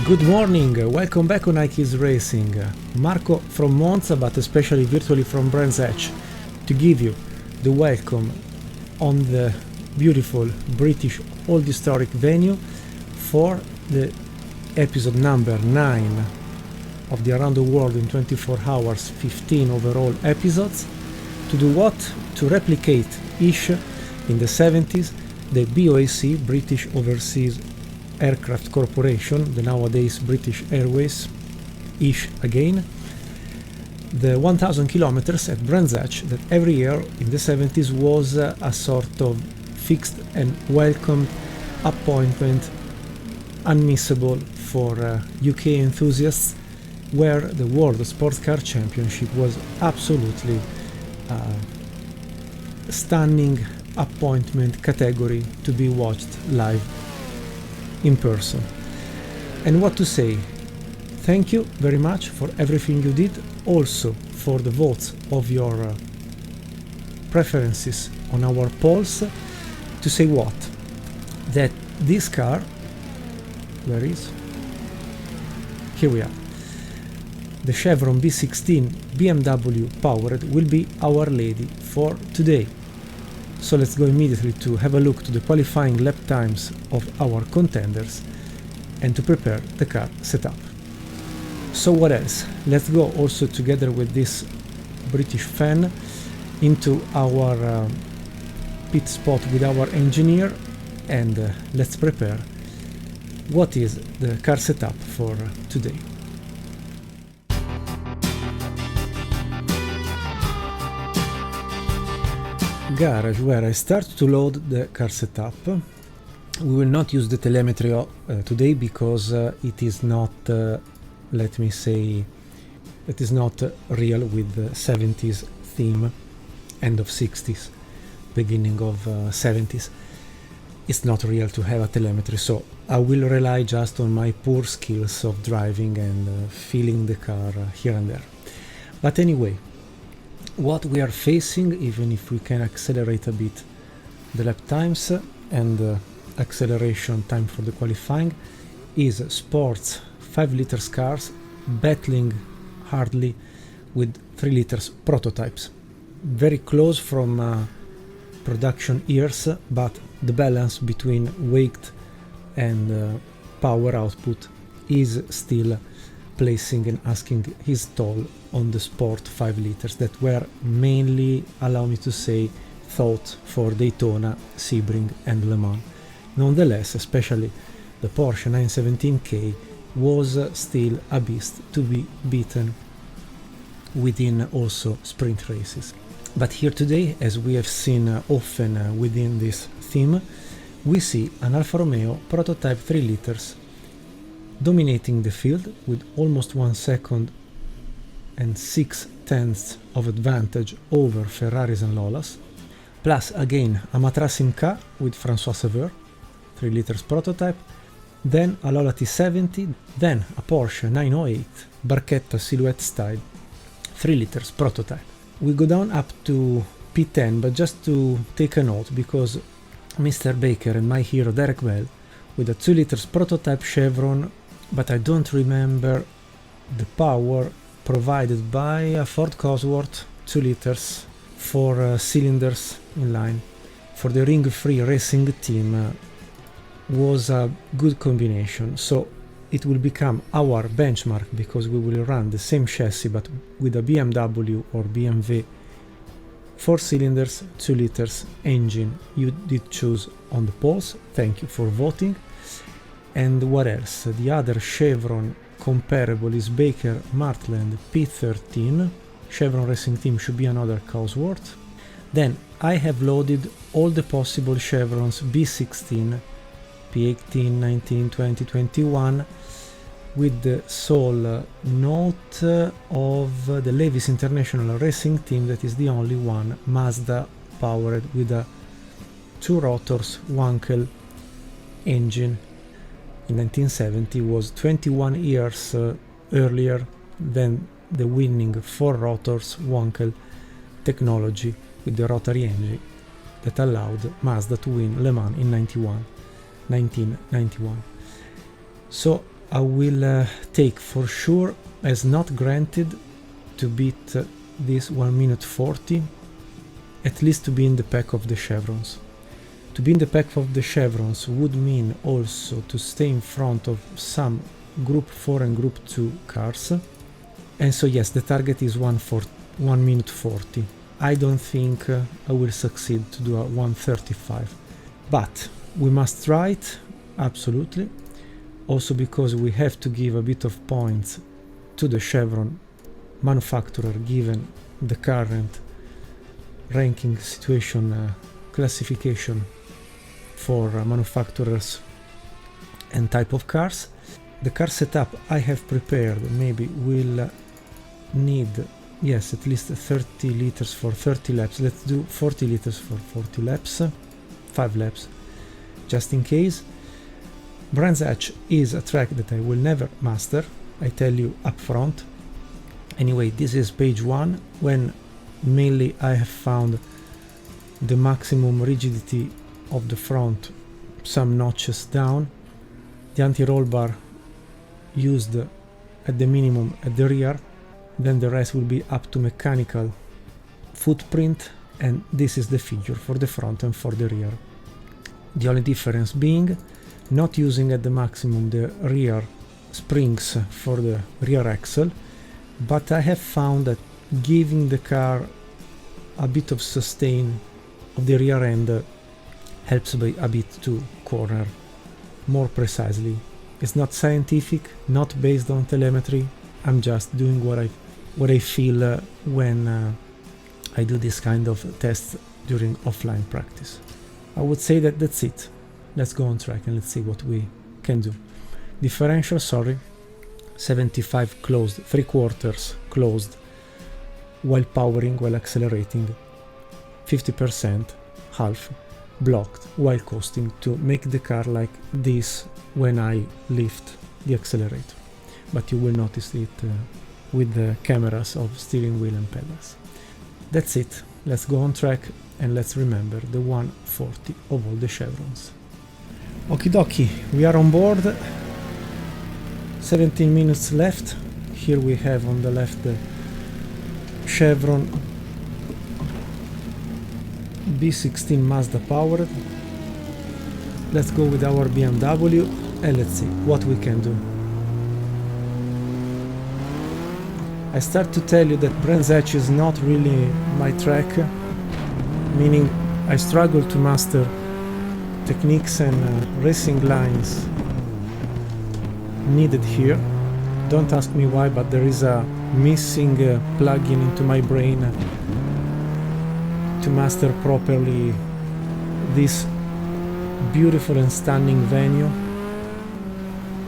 Good morning, welcome back on iKeysRacing. Marco from Monza, but especially virtually from brandshatch, to give you the welcome on the beautiful British old historic venue for the episode number 9 of the Around the World in 24 Hours 15 overall episodes. To do what? To replicate-ish in the 70s the BOAC, British Overseas Aircraft Corporation, the nowadays British Airways-ish again, the 1000 kilometers at brandshatch that every year in the 70s was a sort of fixed and welcomed appointment, unmissable for UK enthusiasts, where the World Sports Car Championship was absolutely stunning appointment category to be watched live in person. And what to say? Thank you very much for everything you did, also for the votes of your preferences on our polls. To say what? That this car, where is? Here we are. The Chevron B16 BMW powered will be our lady for today. So let's go immediately to have a look to the qualifying lap times of our contenders and to prepare the car setup. So what else? Let's go also together with this British fan into our pit spot with our engineer and let's prepare what is the car setup for today. Garage, where I start to load the car setup. We will not use the telemetry today because it is not, let me say, it is not real with the 70s theme, end of 60s, beginning of 70s. It's not real to have a telemetry, so I will rely just on my poor skills of driving and feeling the car here and there. But anyway, what we are facing, even if we can accelerate a bit the lap times and acceleration time for the qualifying, is sports 5 liters cars battling hardly with 3 liters prototypes. Very close from production years, but the balance between weight and power output is still placing and asking his toll on the sport 5 liters that were mainly, allow me to say, thought for Daytona, Sebring and Le Mans. Nonetheless, especially the Porsche 917K was still a beast to be beaten within also sprint races. But here today, as we have seen often within this theme, we see an Alfa Romeo prototype 3 liters dominating the field with almost 1 second and 6/10 of advantage over Ferraris and Lolas, plus again a Matrasim car with François Sauveur, 3 liters prototype, then a Lola T70, then a Porsche 908 Barchetta Silhouette style 3 liters prototype. We go down up to P10, but just to take a note, because Mr. Baker and my hero Derek Bell with a 2 liters prototype Chevron, but I don't remember the power provided by a Ford Cosworth 2 liters, 4 cylinders in line for the ring-free racing team was a good combination. So it will become our benchmark because we will run the same chassis but with a BMW or BMW 4 cylinders 2 liters engine. You did choose on the polls, thank you for voting. And what else? The other Chevron comparable is Baker Martland P13. Chevron Racing Team should be another Cosworth. Then I have loaded all the possible Chevrons B16, P18, 19, 20, 21 with the sole note of the Levis International Racing Team that is the only one Mazda powered with a 2 rotors Wankel engine. In 1970 was 21 years earlier than the winning 4 rotors Wankel technology with the rotary engine that allowed Mazda to win Le Mans in 1991. So I will take for sure as not granted to beat this 1 minute 40, at least to be in the pack of the chevrons. To be in the pack of the chevrons would mean also to stay in front of some Group 4 and Group 2 cars. And so yes, the target is 1 minute 40. I don't think I will succeed to do a 1:35. But we must try it, absolutely. Also because we have to give a bit of points to the chevron manufacturer given the current ranking situation classification for manufacturers and type of cars. The car setup I have prepared maybe will need, yes, at least 30 liters for 30 laps. Let's do 40 liters for 40 laps, 5 laps, just in case. Brandshatch is a track that I will never master, I tell you up front. Anyway, this is page 1, when mainly I have found the maximum rigidity of the front some notches down, the anti-roll bar used at the minimum at the rear, then the rest will be up to mechanical footprint, and this is the figure for the front and for the rear. The only difference being not using at the maximum the rear springs for the rear axle, but I have found that giving the car a bit of sustain of the rear end helps a bit to corner more precisely. It's not scientific, not based on telemetry. I'm just doing what I feel when I do this kind of tests during offline practice. I would say that that's it. Let's go on track and let's see what we can do. Differential, sorry, 75 closed, 3/4 closed while powering, while accelerating, 50%, half blocked while coasting, to make the car like this when I lift the accelerator. But you will notice it with the cameras of steering wheel and pedals. That's it. Let's go on track and let's remember the 140 of all the chevrons. Okie dokie, we are on board. 17 minutes left. Here we have on the left the chevron B16 Mazda powered. Let's go with our BMW and let's see what we can do. I start to tell you that Brandshatch is not really my track, meaning I struggle to master techniques and racing lines needed here. Don't ask me why, but there is a missing plug-in into my brain to master properly this beautiful and stunning venue.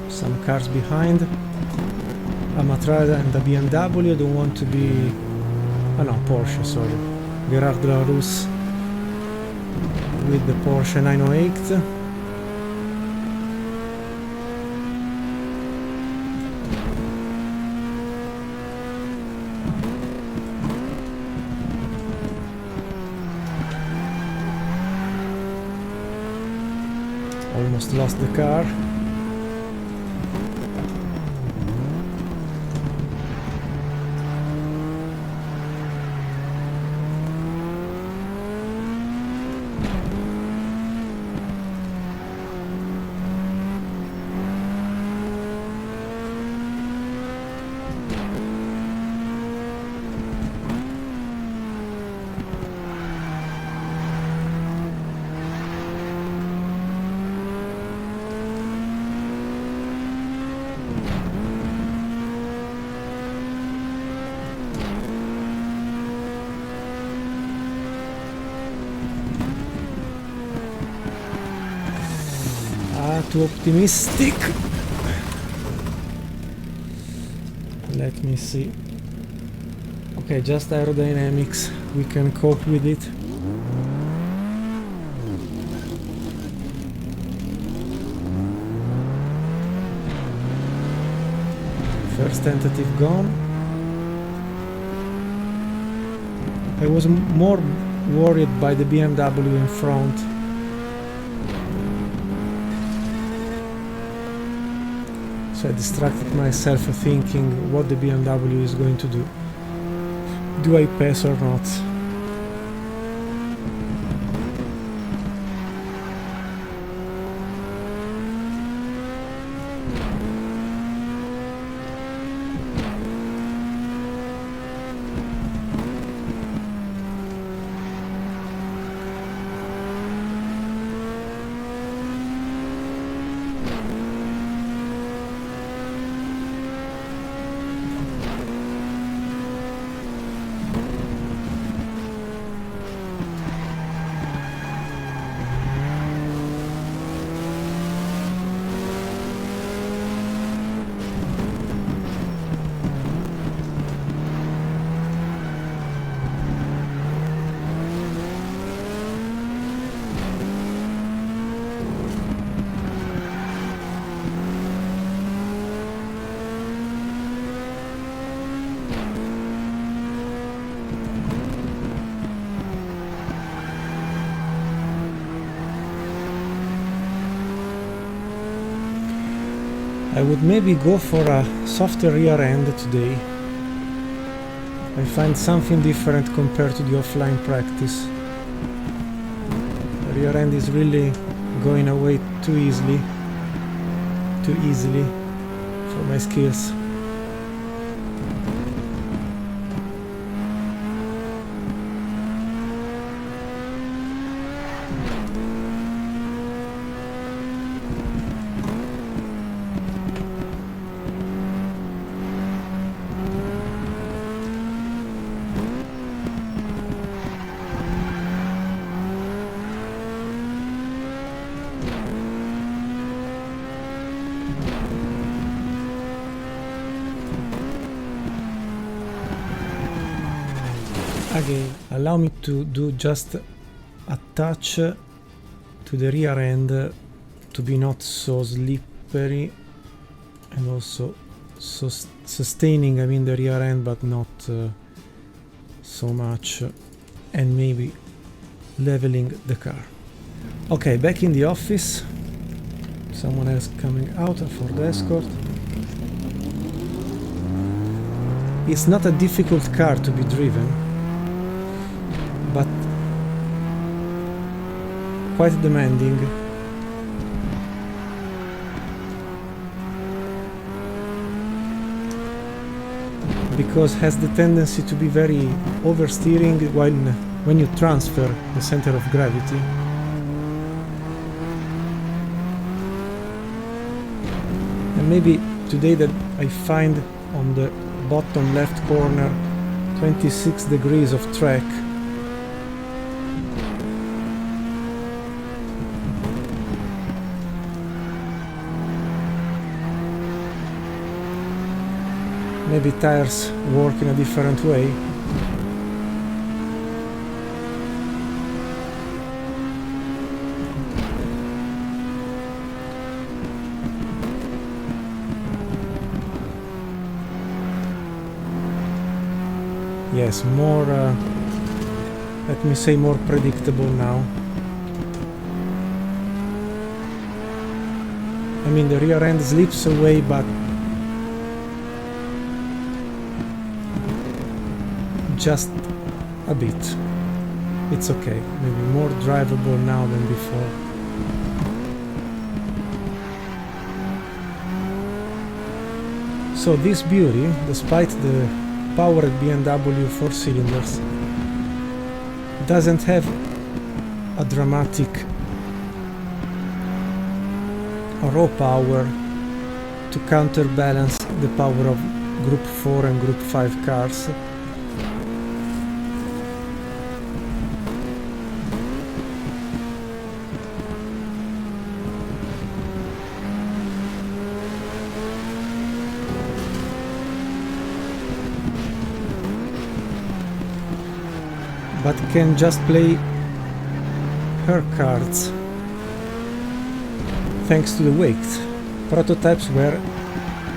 Some cars behind, a Matrada and a BMW. I don't want to be... oh no, Porsche, sorry. Gerard Larousse with the Porsche 908. Almost lost the car. Too optimistic. Let me see. Okay, just aerodynamics. We can cope with it. First tentative gone. I was more worried by the BMW in front. So I distracted myself thinking what the BMW is going to do. Do I pass or not? I would maybe go for a softer rear end today. I find something different compared to the offline practice. The rear end is really going away too easily for my skills. Again, allow me to do just a touch to the rear end to be not so slippery and also so sustaining, I mean, the rear end, but not so much, and maybe leveling the car. Okay, back in the office. Someone else coming out for the escort. It's not a difficult car to be driven, but quite demanding. Because has the tendency to be very oversteering when you transfer the center of gravity. And maybe today that I find on the bottom left corner 26 degrees of track. Maybe tires work in a different way. Yes, more, let me say, more predictable now. I mean, the rear end slips away, but just a bit. It's okay, maybe more drivable now than before. So this beauty, despite the powered BMW 4 cylinders, doesn't have a dramatic raw power to counterbalance the power of Group 4 and Group 5 cars. But can just play her cards thanks to the weight. Prototypes were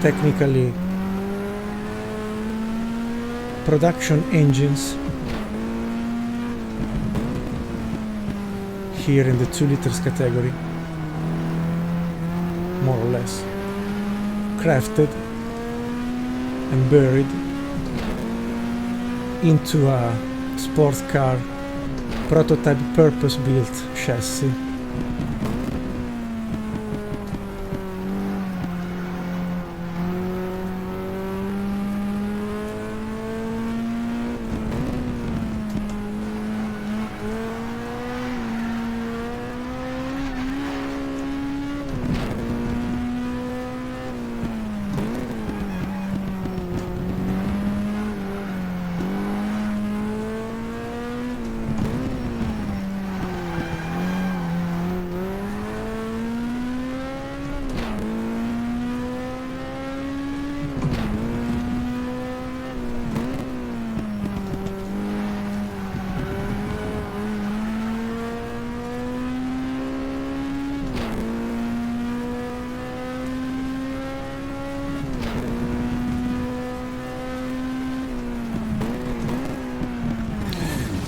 technically production engines here in the 2 liters category, more or less. crafted and buried into a sports car prototype purpose-built chassis.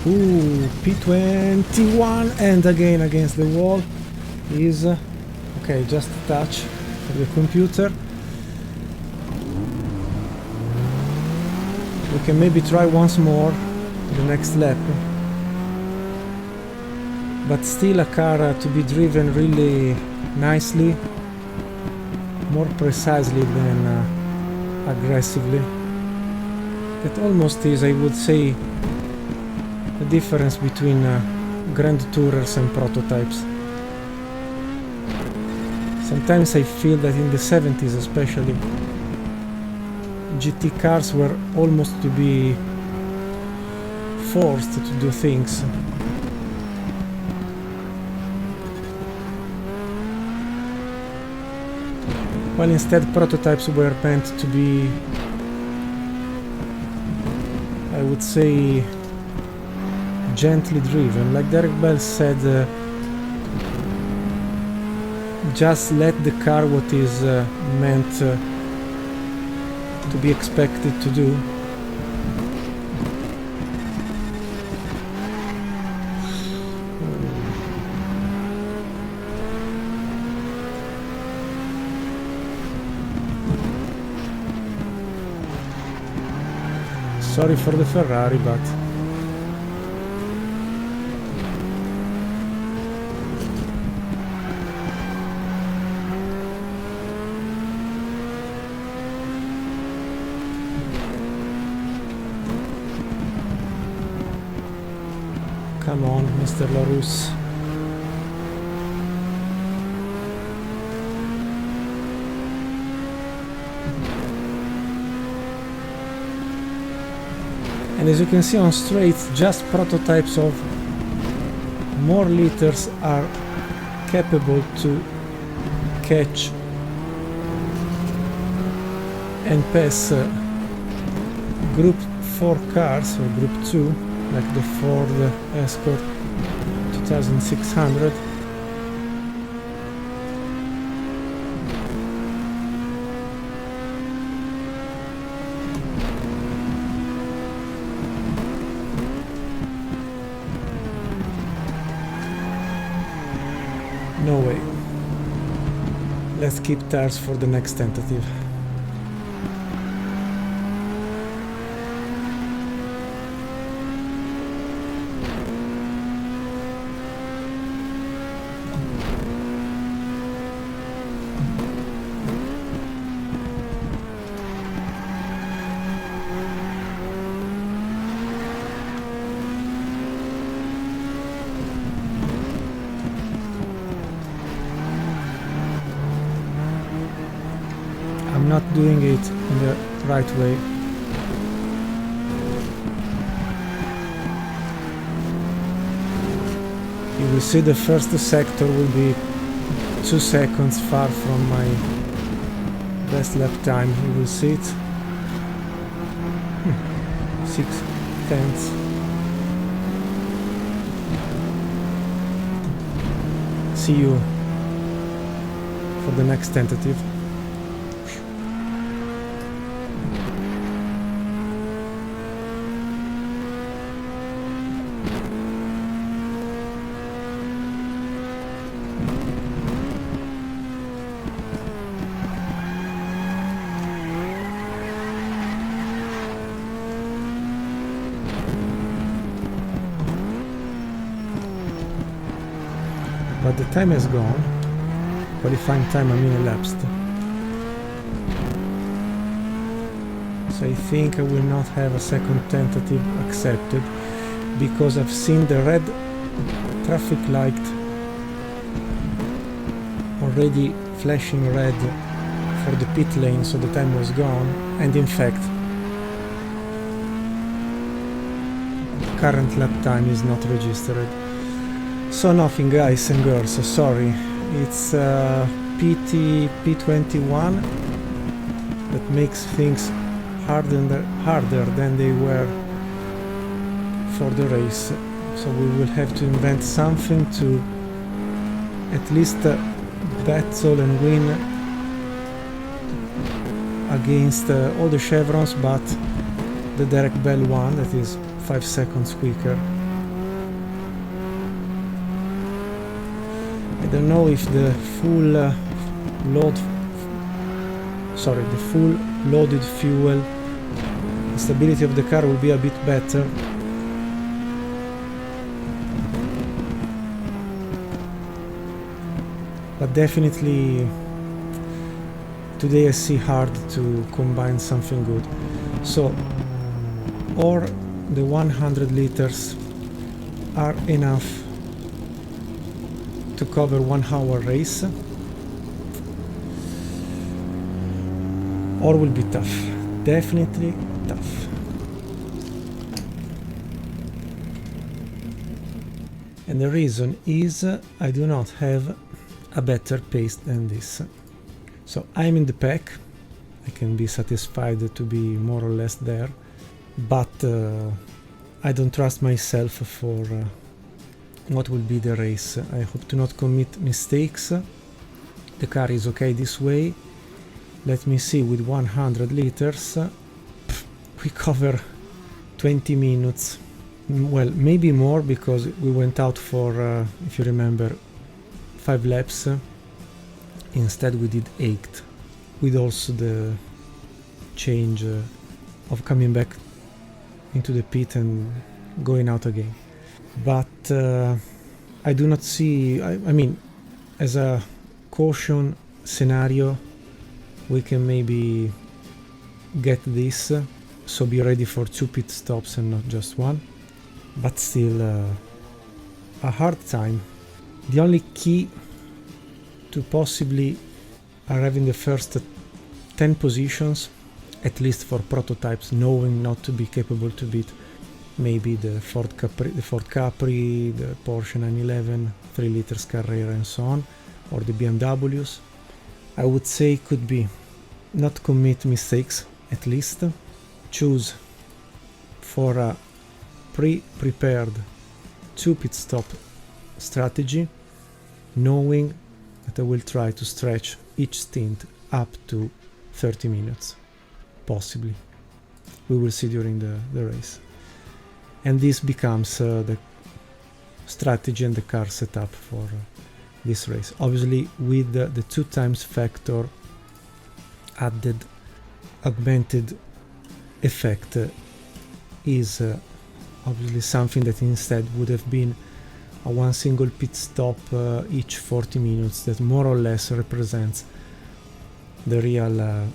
Ooh, P21 and again against the wall is okay, just a touch for the computer. We can maybe try once more the next lap, but still a car to be driven really nicely, more precisely than aggressively. That almost is, I would say, the difference between Grand Tourers and prototypes. Sometimes I feel that in the 70s especially, GT cars were almost to be forced to do things. While instead prototypes were meant to be, I would say, gently driven. Like Derek Bell said, just let the car what is meant to be expected to do. Sorry for the Ferrari, but come on, Mr. Larousse. And as you can see on straights, just prototypes of more liters are capable to catch and pass Group 4 cars, or Group 2, like the Ford Escort 2600. No way. Let's keep tires for the next tentative. I'm not doing it in the right way. You will see the first sector will be 2 seconds far from my best lap time. You will see it. 6/10. See you for the next tentative. but the time has gone. Qualifying time I mean elapsed. So I think I will not have a second tentative accepted, because I've seen the red traffic light already flashing red for the pit lane, so the time was gone, and in fact current lap time is not registered. So nothing, guys and girls, so sorry. It's P21 that makes things harder than they were for the race. So we will have to invent something to at least battle and win against all the chevrons, but the Derek Bell one that is 5 seconds quicker. I don't know if the full full loaded fuel, the stability of the car will be a bit better. But definitely today I see hard to combine something good. So, or the 100 liters are enough to cover 1 hour race, or will be tough, definitely tough. And the reason is I do not have a better pace than this. So I'm in the pack, I can be satisfied to be more or less there, but I don't trust myself for what will be the race. I hope to not commit mistakes. The car is okay this way. Let me see, with 100 liters we cover 20 minutes. Well, maybe more, because we went out for, if you remember, 5 laps. Instead we did 8, with also the change of coming back into the pit and going out again. But I do not see, I mean, as a caution scenario, we can maybe get this, so be ready for 2 pit stops and not just 1. But still a hard time. The only key to possibly arriving the first 10 positions, at least for prototypes, knowing not to be capable to beat maybe the Ford Capri, the Porsche 911, 3 liters Carrera and so on, or the BMWs, I would say could be not commit mistakes, at least choose for a prepared 2 pit stop strategy, knowing that I will try to stretch each stint up to 30 minutes, possibly. We will see during the race. And this becomes the strategy and the car setup for this race. Obviously with the 2 times factor added augmented effect is obviously something that instead would have been a 1 single pit stop each 40 minutes that more or less represents the real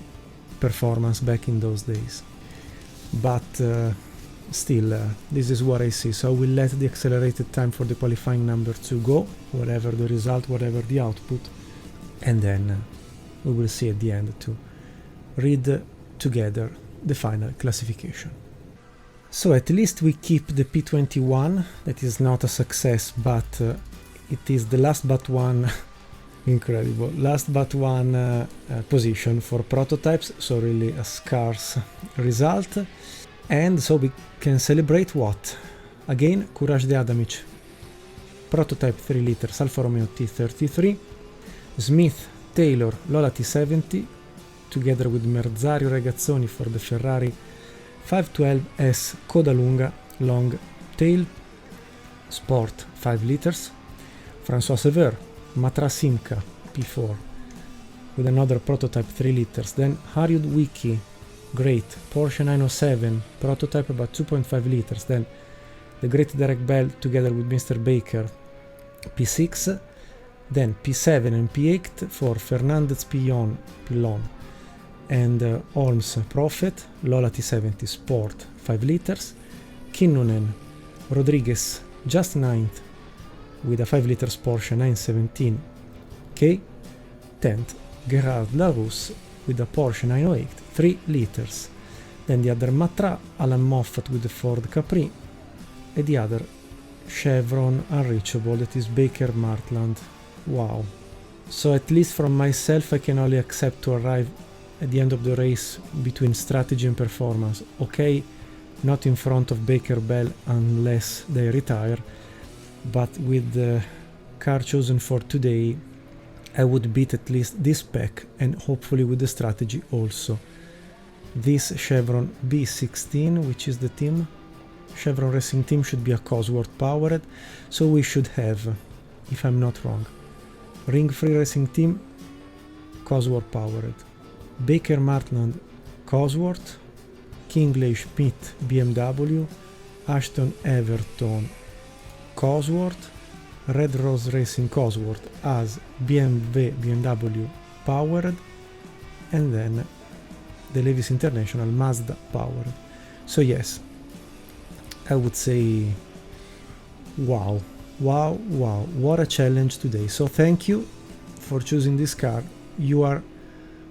performance back in those days. But still, this is what I see, so I will let the accelerated time for the qualifying number 2 go, whatever the result, whatever the output, and then we will see at the end to read together the final classification. So at least we keep the P21, that is not a success, but it is the last but one, incredible, last but one position for prototypes, so really a scarce result. And so we can celebrate what? Again, Courage de Adamic, prototype 3 liters Alfa Romeo T33, Smith Taylor Lola T70, together with Merzario Regazzoni for the Ferrari 512S Coda Lunga Long Tail Sport 5 liters, François Sever Matra Simca P4 with another prototype 3 liters, then Harriud Wiki great Porsche 907 prototype about 2.5 liters, then the great Derek Bell together with Mr. Baker P6, Then P7 and P8 for Fernandez Pillon and Holmes Prophet, Lola T70 Sport 5 liters, Kinnunen Rodriguez just 9th with a 5 liters Porsche 917K, 10th Gerard Larousse with a Porsche 908 3 liters. Then the other Matra, Alan Moffat with the Ford Capri, and the other Chevron unreachable, that is Baker Martland. Wow. So at least from myself I can only accept to arrive at the end of the race between strategy and performance. Okay, not in front of Baker Bell unless they retire, but with the car chosen for today I would beat at least this spec, and hopefully with the strategy also. This Chevron B16, which is the team, Chevron Racing Team, should be a Cosworth powered, so we should have, if I'm not wrong, Ring Free Racing Team, Cosworth powered, Baker Martland Cosworth, Kingley Schmidt BMW, Ashton Everton Cosworth, Red Rose Racing Cosworth as BMW powered, and then the Levis International Mazda powered. So yes, I would say wow, what a challenge today. So thank you for choosing this car. You are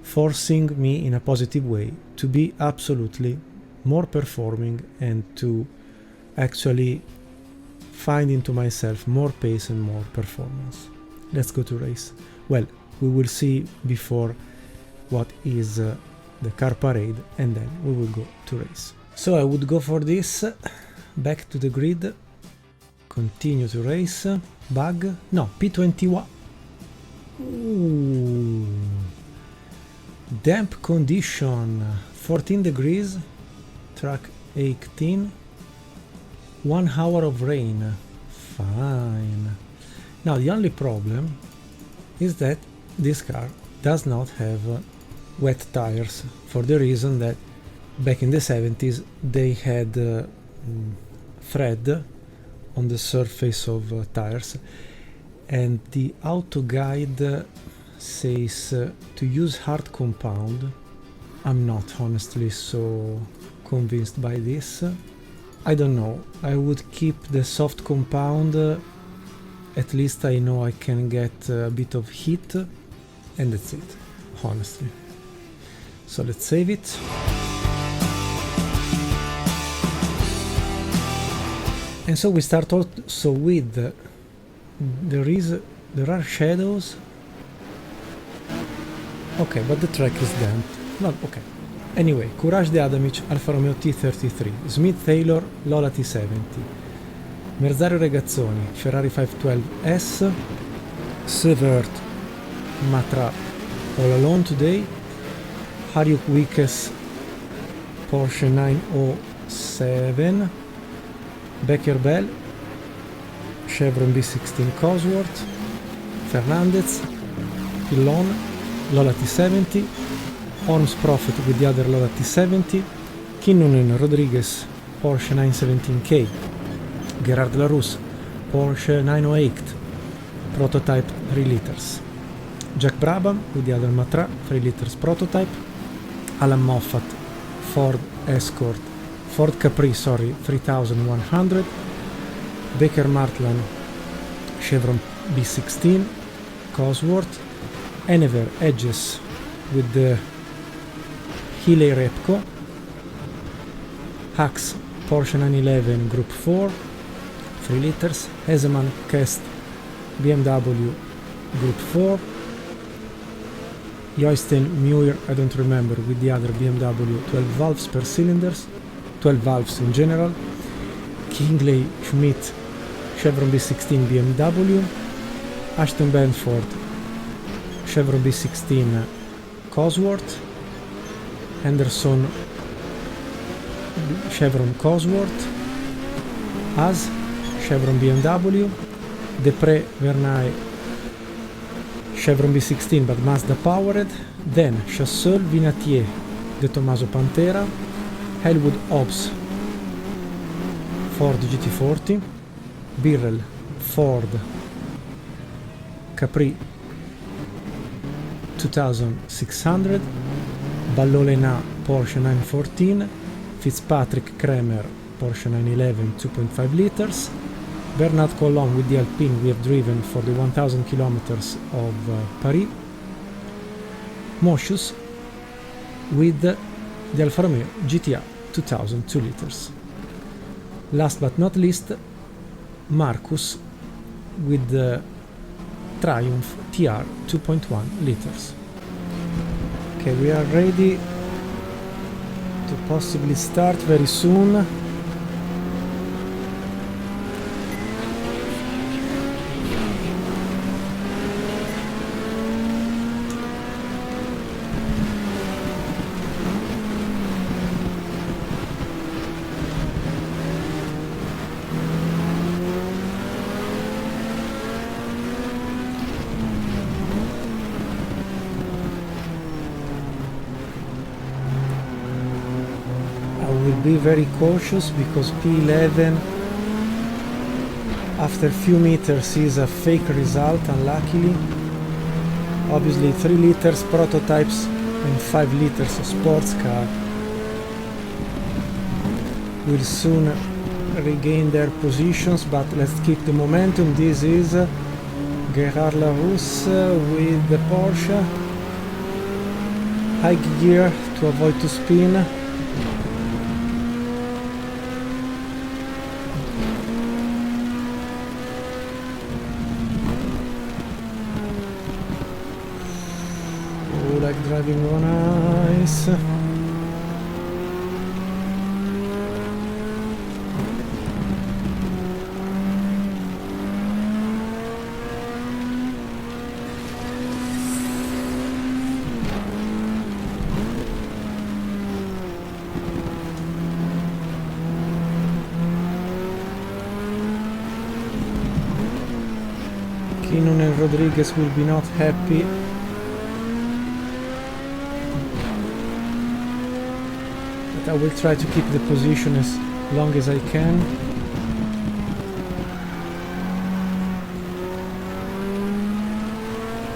forcing me in a positive way to be absolutely more performing and to actually find into myself more pace and more performance. Let's go to race. Well, we will see before what is the car parade, and then we will go to race. So I would go for this, back to the grid, continue to race, bug, no, P21. Ooh. Damp condition, 14 degrees, track 18, 1 hour of rain, fine. Now the only problem is that this car does not have wet tires, for the reason that back in the 70s they had thread on the surface of tires, and the auto guide says to use hard compound. I'm not honestly so convinced by this. I don't know, I would keep the soft compound, at least I know I can get a bit of heat, and that's it, honestly. So let's save it. And so we start also with there are shadows. Okay, but the track is damp. Not okay. Anyway, Courage de Adamic, Alfa Romeo T33, Smith Taylor, Lola T70, Merzario Regazzoni, Ferrari 512S, Severt, Matra all alone today, Harjuk Wiekes, Porsche 907, Becker Bell, Chevron B16 Cosworth, Fernandez, Pillon, Lola T70, Holmes Prophet with the other Lola T70, Kinnunen Rodriguez, Porsche 917K, Gerard Larousse, Porsche 908, prototype 3 liters, Jack Brabham with the other Matra 3 liters prototype, Alan Moffat, Ford Capri 3100, Baker Martland, Chevron B16, Cosworth, Enever Edges with the Healey Repco, Hax Porsche 911 Group 4, 3 liters, Hesemann Kest BMW Group 4, Joystein Muir, I don't remember, with the other BMW 12 valves per cylinders, 12 valves in general, Kingley Schmidt Chevron B16 BMW, Ashton Benford Chevron B16 Cosworth, Henderson Chevron Cosworth, Haas Chevron BMW, Depré Vernay Chevron B16 but Mazda powered, then Chasseur Vinatier De Tomaso Pantera, Hellwood Hobbs Ford GT40, Birrell Ford Capri 2600, Ballolena Porsche 914, Fitzpatrick Kremer Porsche 911 2.5 liters, Bernard Collomb with the Alpine we have driven for the 1000 kilometers of Paris, Mosius with the Alfa Romeo GTR 2000 2 liters. Last but not least, Marcus with the Triumph TR 2.1 liters. Okay, we are ready to possibly start very soon. Be very cautious because P11 after few meters is a fake result, unluckily. Obviously 3 liters prototypes and 5 liters of sports car will soon regain their positions, but let's keep the momentum. This is Gerard Larousse with the Porsche, high gear to avoid to spin. Driving on ice. Kinnon and Rodriguez will be not happy. I will try to keep the position as long as I can.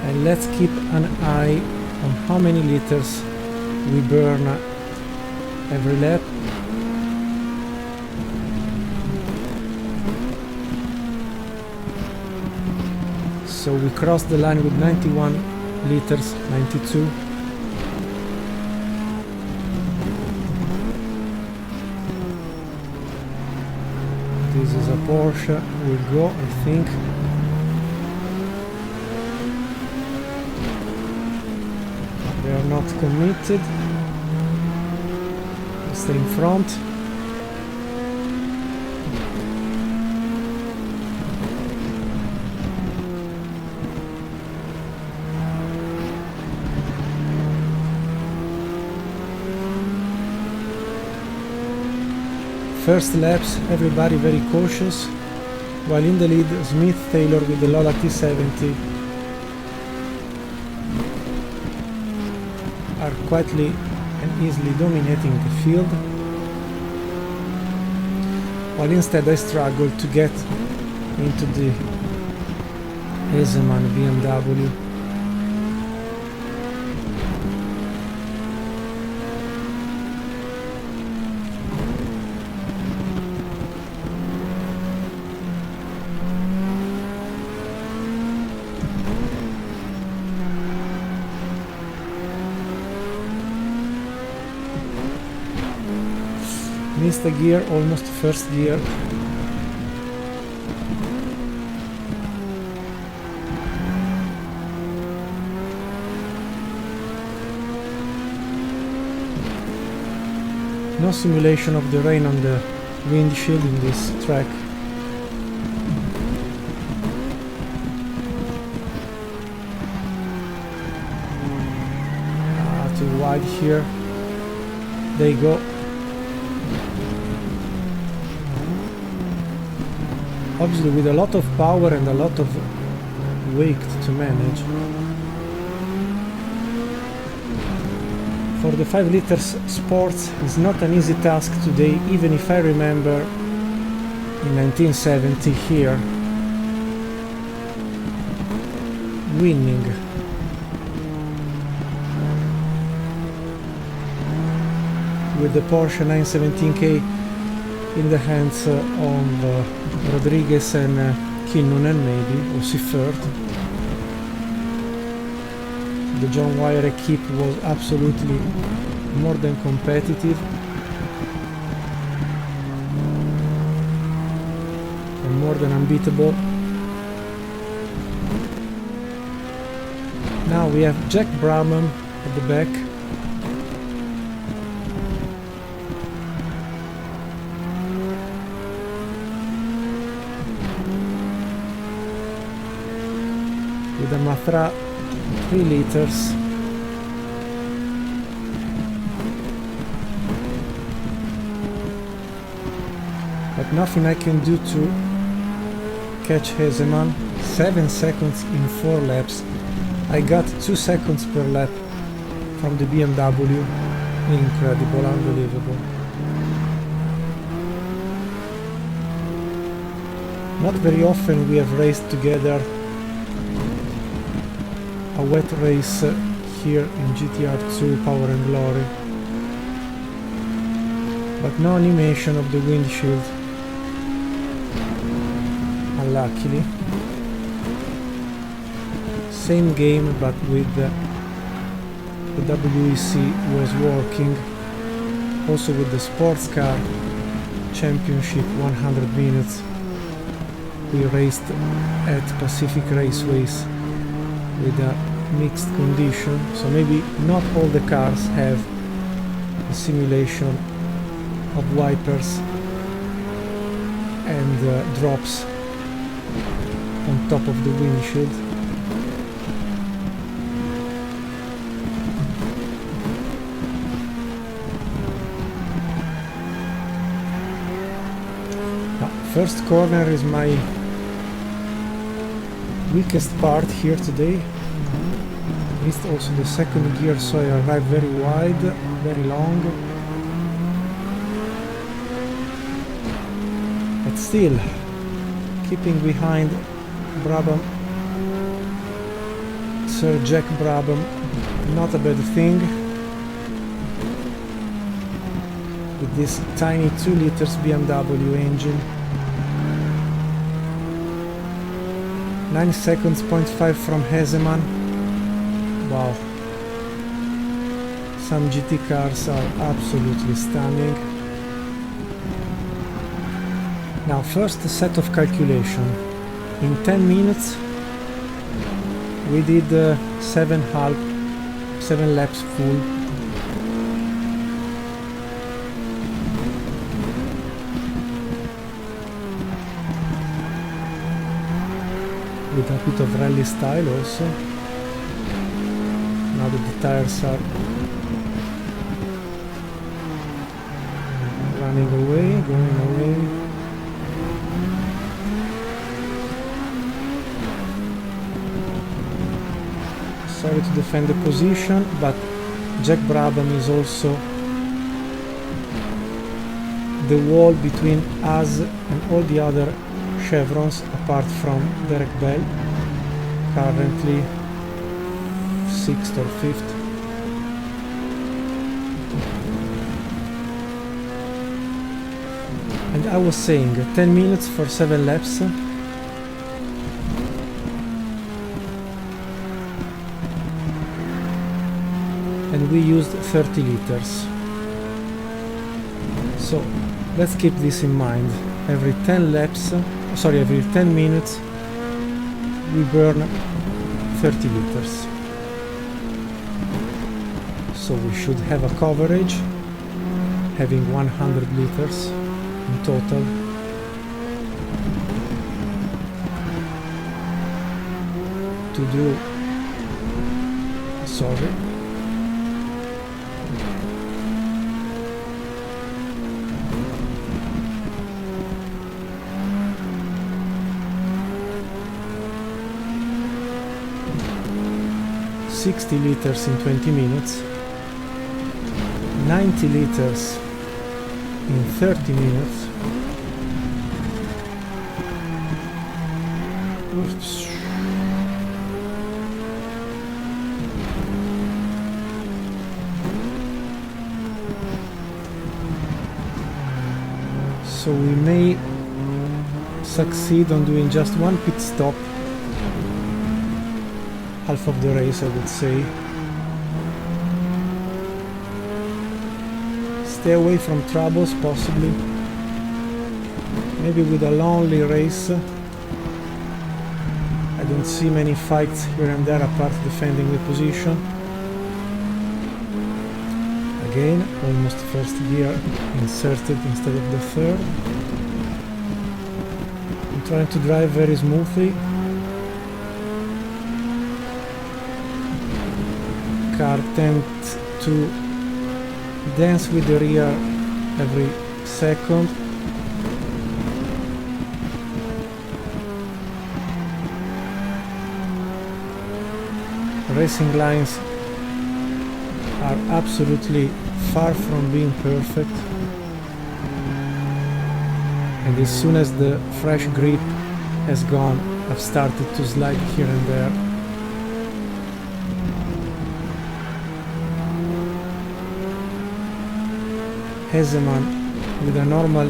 And let's keep an eye on how many liters we burn every lap. So we crossed the line with 91 liters, 92. This is a Porsche, will go, I think. They are not committed. Stay in front. First laps, everybody very cautious, while in the lead Smith Taylor with the Lola T70 are quietly and easily dominating the field, while instead I struggled to get into the Eseman BMW. Missed a gear, almost first gear. No simulation of the rain on the windshield in this track. Too wide here. They go. Obviously with a lot of power and a lot of weight to manage. For the 5 liters sports is not an easy task today, even if I remember in 1970 here winning. With the Porsche 917K in the hands of Rodriguez and Kinnunen, maybe, or Siffert. The John Wyer equipe was absolutely more than competitive and more than unbeatable. Now we have Jack Brabham at the back. With a Matra 3 liters. But nothing I can do to catch Hesemann. 7 seconds in 4 laps. I got 2 seconds per lap from the BMW. Incredible, unbelievable. Not very often we have raced together a wet race here in GTR2 Power and Glory, but no animation of the windshield, unluckily. Same game, but with the WEC was working, also with the sports car championship 100 minutes. We raced at Pacific Raceways with a mixed condition, so maybe not all the cars have a simulation of wipers and drops on top of the windshield. First corner is my weakest part here today. Missed also the second gear, so I arrived very wide, very long. But still, keeping behind Brabham, Sir Jack Brabham, not a bad thing. With this tiny 2 liters BMW engine. 9 seconds, 0.5 from Hesemann. Wow. Some GT cars are absolutely stunning. Now, first set of calculation. In 10 minutes we did 7 laps full. With a bit of rally style also. Now that the tires are running away, going away. Sorry to defend the position, but Jack Brabham is also the wall between us and all the other chevrons, apart from Derek Bell, currently 6th or 5th. And I was saying 10 minutes for 7 laps. And we used 30 liters. So let's keep this in mind. Every 10 minutes we burn 30 liters. So we should have a coverage having 100 liters in total. To do 60 liters in 20 minutes, 90 liters in 30 minutes, so we may succeed on doing just one pit stop, half of the race I would say. Stay away from troubles possibly, maybe with a lonely race. I don't see many fights here and there apart defending the position. Again, almost first gear inserted instead of the third. I'm trying to drive very smoothly. Car tends to dance with the rear every second. Racing lines are absolutely far from being perfect, and as soon as the fresh grip has gone, I've started to slide here and there. Heseman with a normal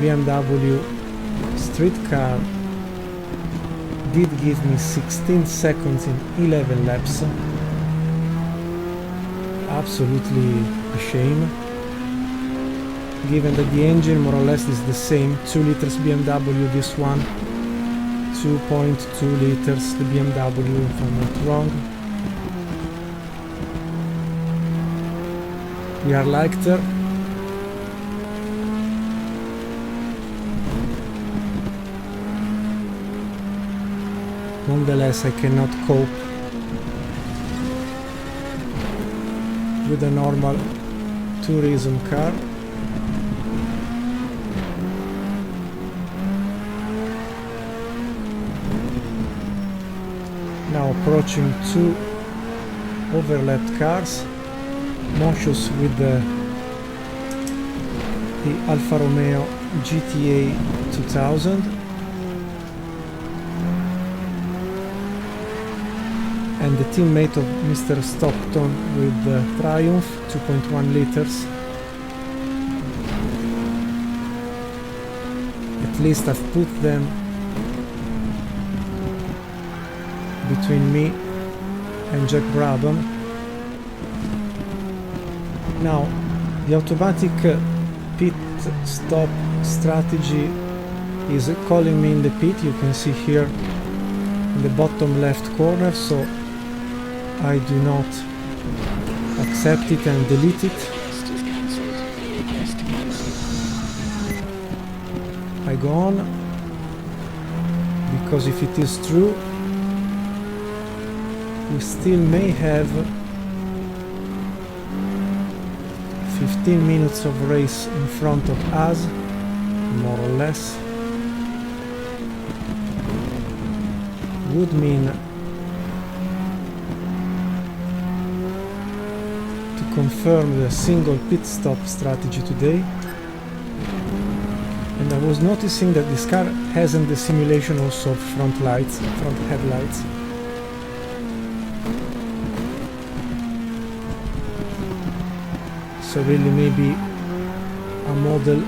BMW street car did give me 16 seconds in 11 laps. Absolutely a shame, given that the engine more or less is the same. 2 liters BMW this one, 2.2 liters the BMW if I'm not wrong. We are lighter. Nonetheless, I cannot cope with a normal tourism car. Now approaching 2 overlapped cars, Moschus with the Alfa Romeo GTR2+PnG and the teammate of Mr. Stockton with the Triumph 2.1 liters. At least I've put them between me and Jack Brabham. Now the automatic pit stop strategy is calling me in the pit. You can see here in the bottom left corner, so I do not accept it and delete it. I go on, because if it is true, we still may have 15 minutes of race in front of us, more or less. Would mean confirm the single pit stop strategy today. And I was noticing that this car hasn't the simulation also of front lights, front headlights. So really maybe a model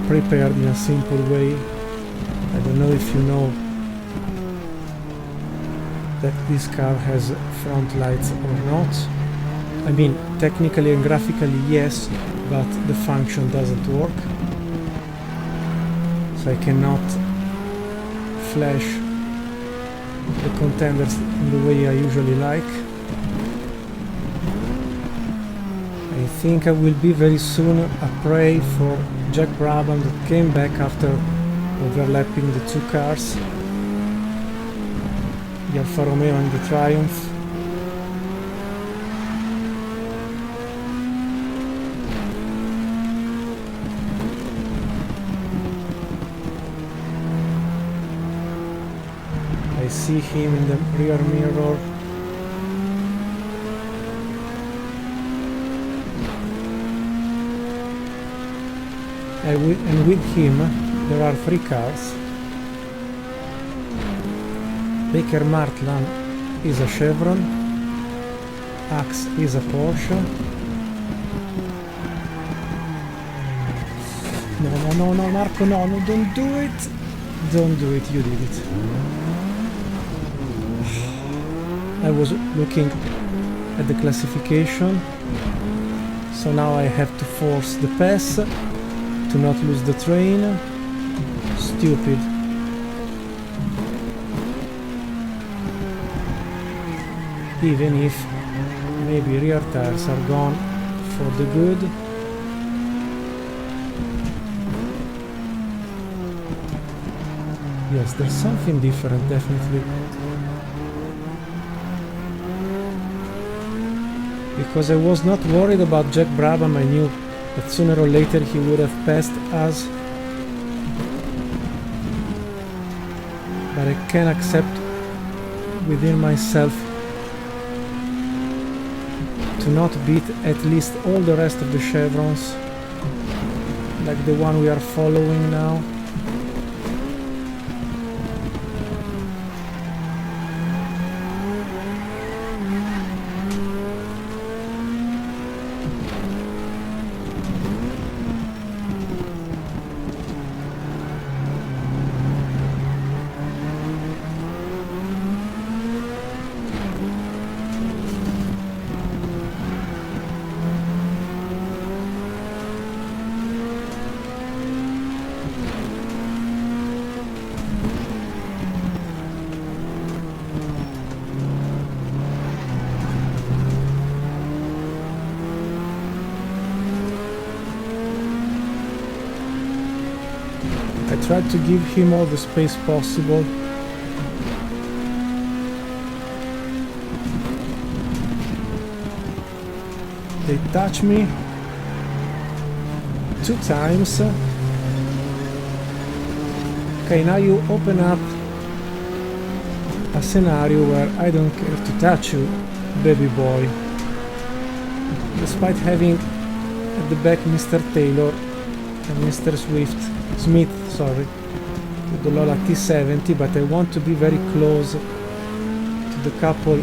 prepared in a simple way. I don't know if you know that this car has front lights or not. I mean, technically and graphically yes, but the function doesn't work. So I cannot flash the contenders in the way I usually like. I think I will be very soon a prey for Jack Brabham that came back after overlapping the 2 cars, the Alfa Romeo and the Triumph. I see him in the rear mirror. And with him there are 3 cars. Baker Martland is a Chevron, Axe is a Porsche, No, Marco, no, don't do it. Don't do it, you did it. I was looking at the classification, so now I have to force the pass to not lose the train. Stupid. Even if maybe rear tires are gone for the good. Yes, there's something different, definitely. Because I was not worried about Jack Brabham, I knew that sooner or later he would have passed us. But I can accept within myself to not beat at least all the rest of the chevrons, like the one we are following now. I tried to give him all the space possible. They touch me 2 times. Okay, now you open up a scenario where I don't care to touch you, baby boy. Despite having at the back Mr. Taylor and Mr. Smith, with the Lola T70, but I want to be very close to the couple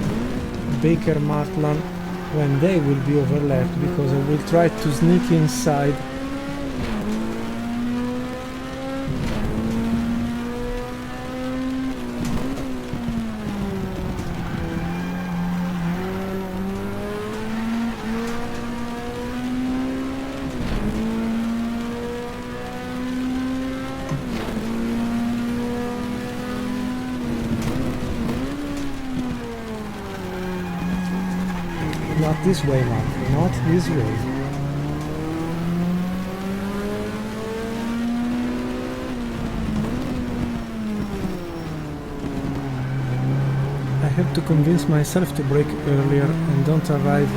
Baker Martland when they will be overlapped, because I will try to sneak inside. Not this way, Mark, not this way. I have to convince myself to brake earlier and don't arrive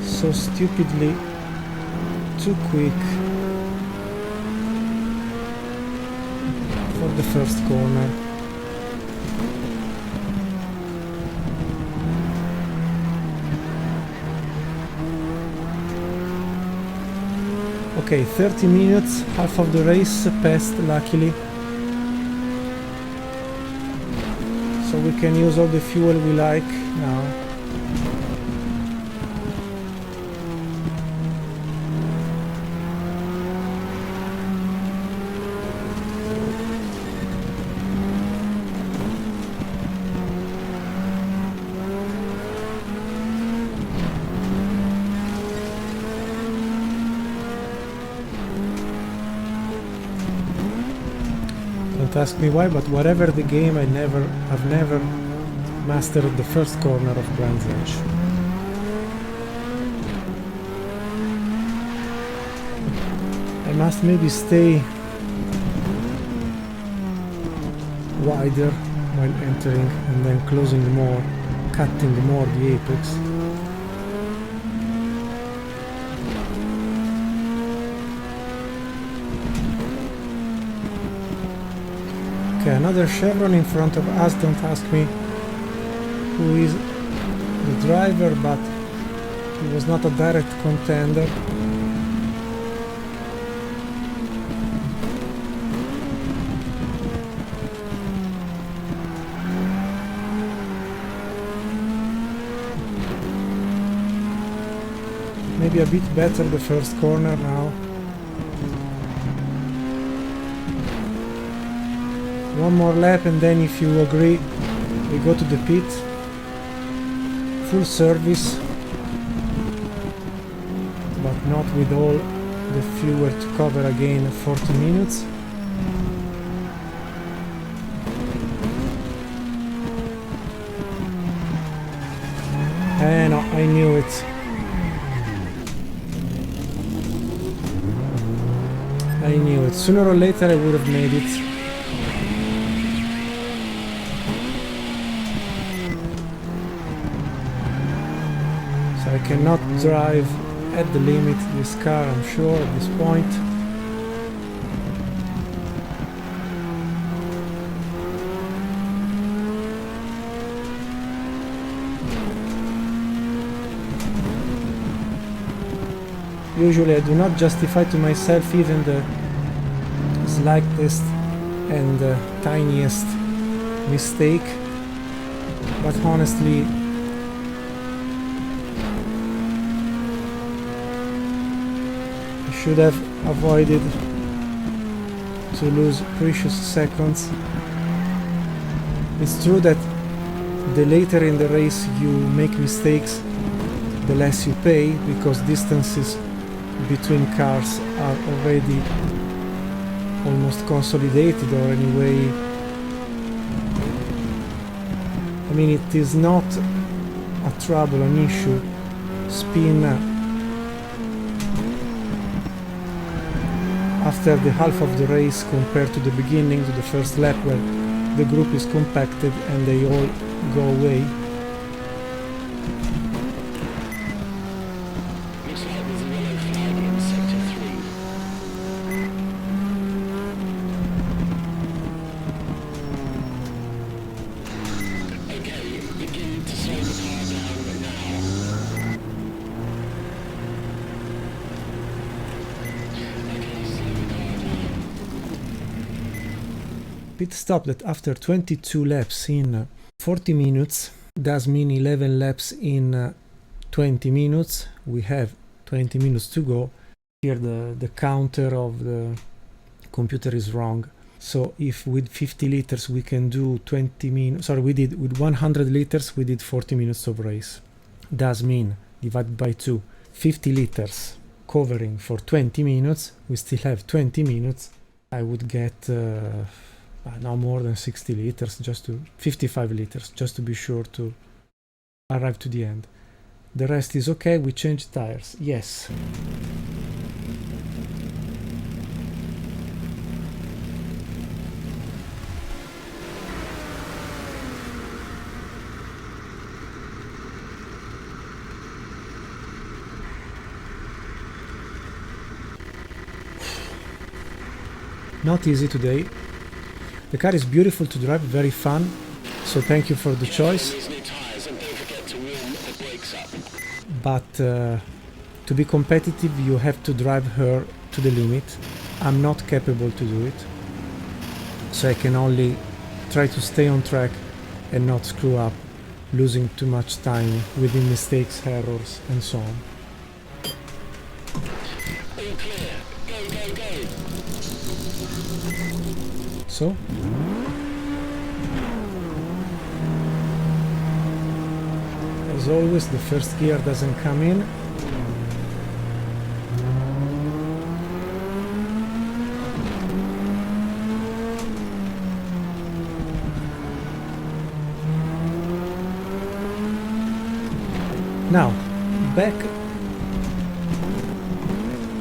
so stupidly too quick for the first corner. Okay, 30 minutes, half of the race passed, luckily. So we can use all the fuel we like now. Don't ask me why, but whatever the game, I've never mastered the first corner of brandshatch. I must maybe stay wider while entering and then closing more, cutting more the apex. Okay, another chevron in front of us. Don't ask me who is the driver, but he was not a direct contender. Maybe maybe a bit better the first corner now. One more lap and then, if you agree, we go to the pit. Full service, but not with all the fuel to cover again 40 minutes. And I knew it. I knew it. Sooner or later I would have made it. So I cannot drive at the limit this car, I'm sure, at this point. Usually I do not justify to myself even the slightest and tiniest mistake, but honestly I should have avoided to lose precious seconds. It's true that the later in the race you make mistakes, the less you pay, because distances between cars are already almost consolidated, or anyway, I mean, it is not a trouble, an issue. Spin after the half of the race compared to the beginning, to the first lap, where the group is compacted and they all go away. Pit stop that after 22 laps in 40 minutes does mean 11 laps in 20 minutes. We have 20 minutes to go. Here the counter of the computer is wrong. So if with 50 liters we can do 20 minutes, sorry, we did with 100 liters we did 40 minutes of race. Does mean divided by 2, 50 liters covering for 20 minutes, we still have 20 minutes. I would get no more than 60 liters, just to 55 liters, just to be sure to arrive to the end. The rest is okay. We changed tires, yes. Not easy today. The car is beautiful to drive, very fun, so thank you for the choice. But to be competitive you have to drive her to the limit. I'm not capable to do it, so I can only try to stay on track and not screw up, losing too much time within mistakes, errors and so on. So as always, the first gear doesn't come in. Now, back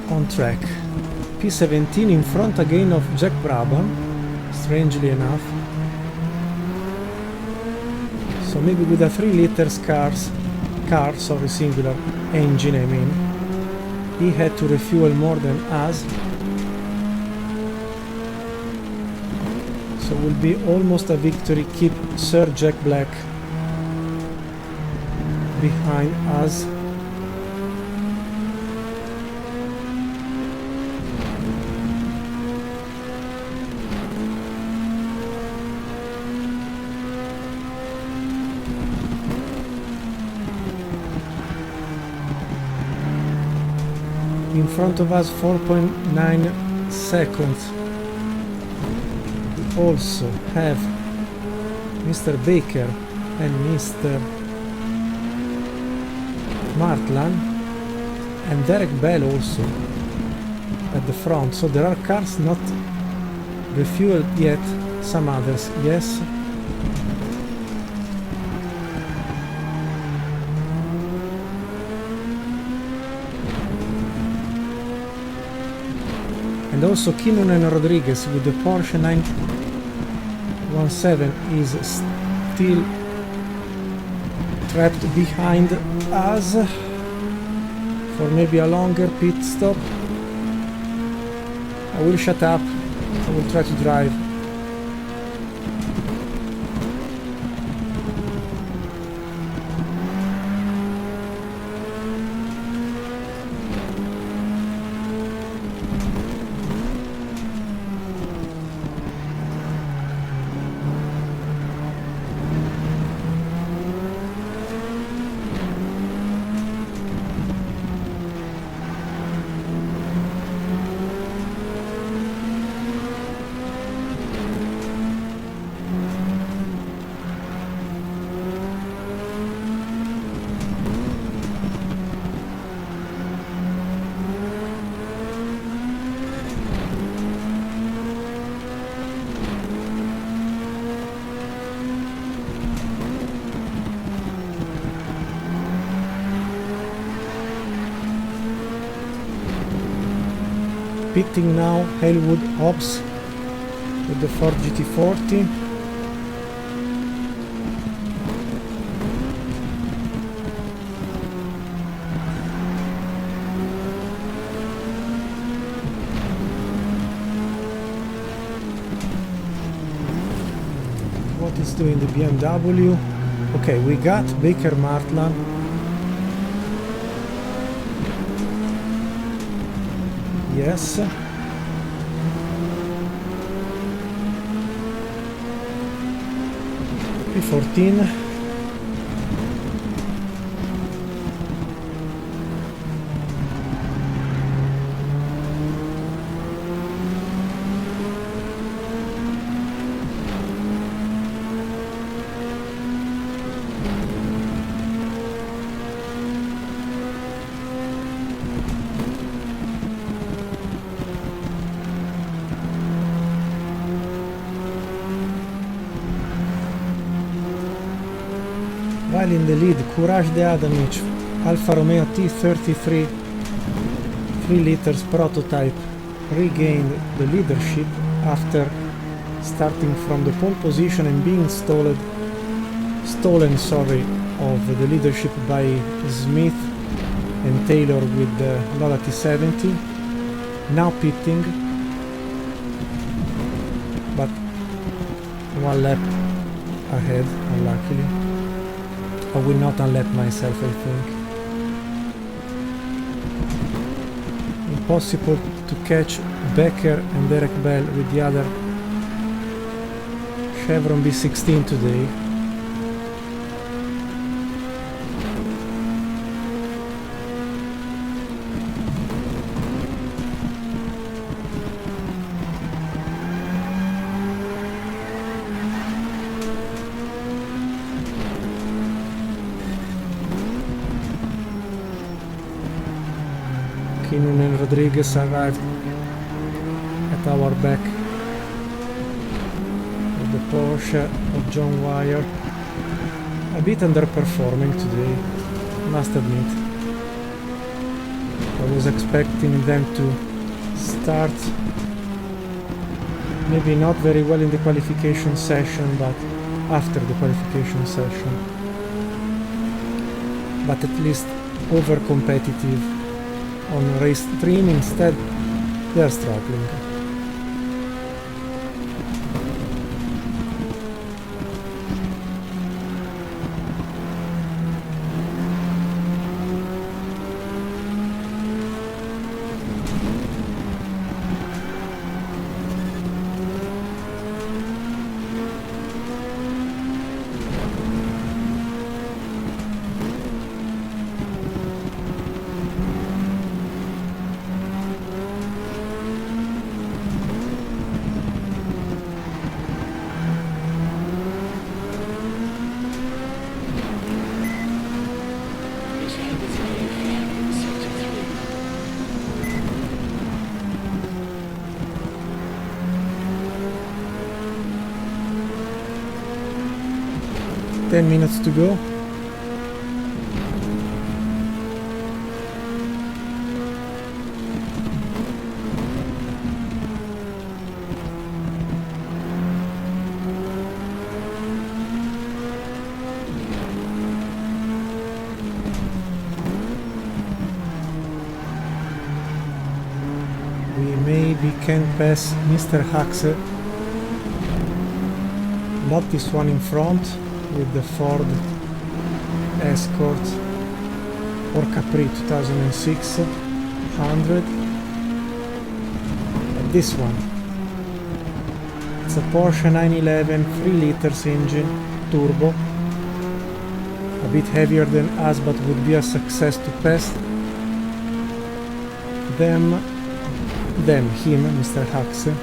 on track. P17 in front again of Jack Brabham, strangely enough. So maybe with a 3 liters car, sorry, singular engine, I mean, he had to refuel more than us. So will be almost a victory. Keep Sir Jack Black behind us. in front of us 4.9 seconds. We also have Mr. Baker and Mr. Martland and Derek Bell also at the front. So there are cars not refueled yet, some others yes. And also Kinnunen Rodriguez with the Porsche 917 is still trapped behind us for maybe a longer pit stop. I will shut up, I will try to drive. Pitting now Halewood Hobbs with the Ford GT40. What is doing the BMW? Okay, we got Baker Martland. Yes. P14. While in the lead, Courage de Adamic, Alfa Romeo T33 3 liters prototype regained the leadership after starting from the pole position and being stolen of the leadership by Smith and Taylor with the Lola T70. Now pitting, but one lap ahead, unluckily. I will not unlap myself, I think. Impossible to catch Becker and Derek Bell with the other Chevron B16 today. Kinnunen Rodriguez arrived at our back with the Porsche of John Wyer. A bit underperforming today, must admit. I was expecting them to start maybe not very well in the qualification session, but after the qualification session. But at least over competitive on race stream. Instead they are struggling. 10 minutes to go. We can pass Mr. Haxe, not this one in front with the Ford Escort or Capri 2006 100, but this one, it's a Porsche 911 3 liters engine, turbo, a bit heavier than us, but would be a success to pass him, Mr. Haxe.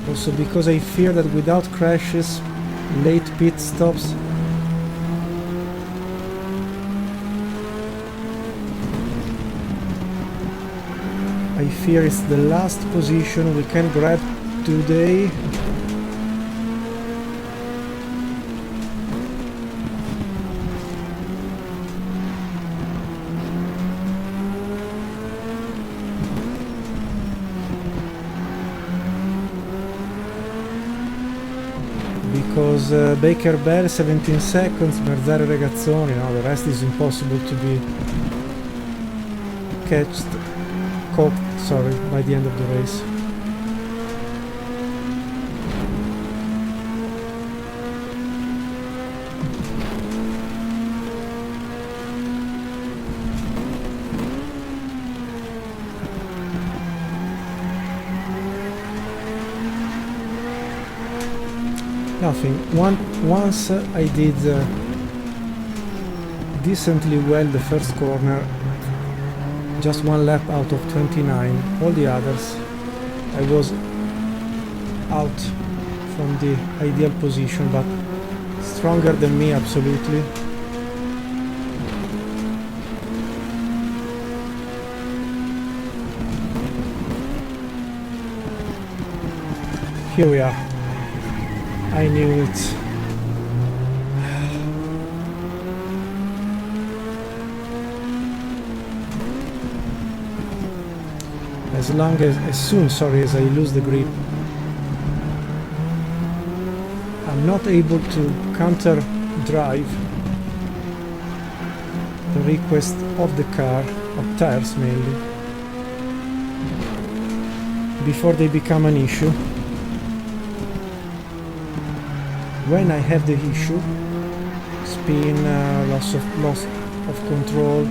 Also because I fear that without crashes, late pit stops, I fear it's the last position we can grab today. Because Baker Bell 17 seconds, Merzari Regazzoni, no, the rest is impossible to be caught by the end of the race. Nothing. Once I did decently well the first corner, just one lap out of 29. All the others, I was out from the ideal position, but stronger than me, absolutely. Here we are. I knew it. As soon as I lose the grip, I'm not able to counter drive the request of the car, of tires mainly, before they become an issue. When I have the issue, spin, loss of control,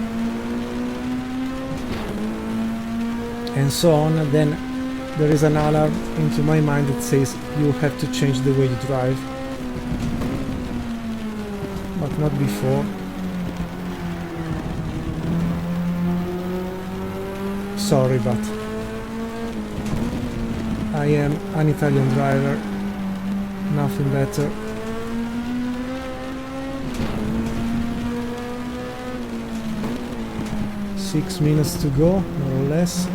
and so on, then there is an alarm into my mind that says you have to change the way you drive, but not before. Sorry, but I am an Italian driver, nothing better. Six minutes to go, more or less.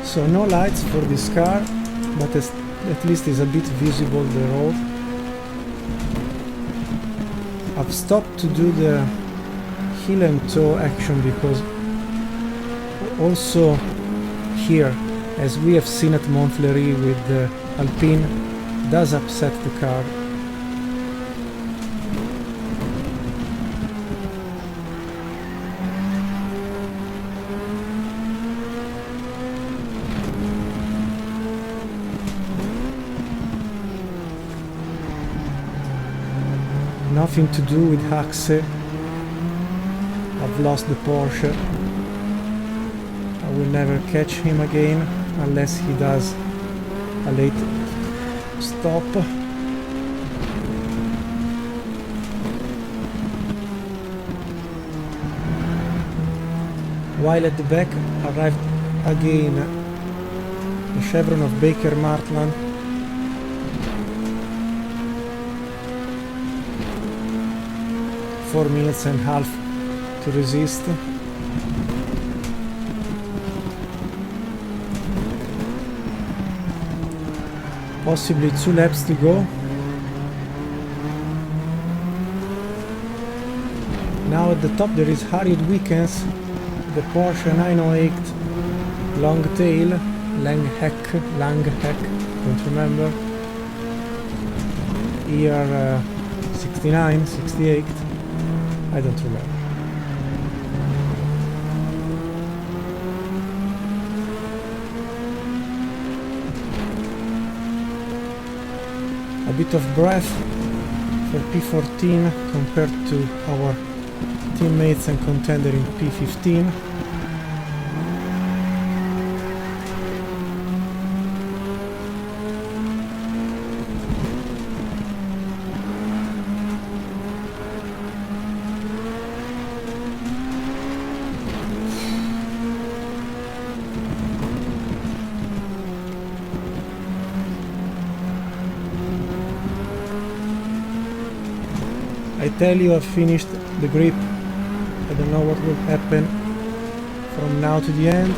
So no lights for this car, but at least it's a bit visible the road. I've stopped to do the heel and toe action because also here, as we have seen at Montfleury with the Alpine, does upset the car. Nothing to do with Haxe. I've lost the Porsche. I will never catch him again unless he does a late stop. While at the back arrived again the chevron of Baker Martland. .4.5 minutes to resist. Possibly 2 laps to go. Now at the top there is Harriet Wickens, the Porsche 908 long tail, Langheck, don't remember. Year 69, 68, I don't remember. A bit of breath for P14 compared to our teammates and contender in P15. I tell you, I've finished the grip. I don't know what will happen from now to the end.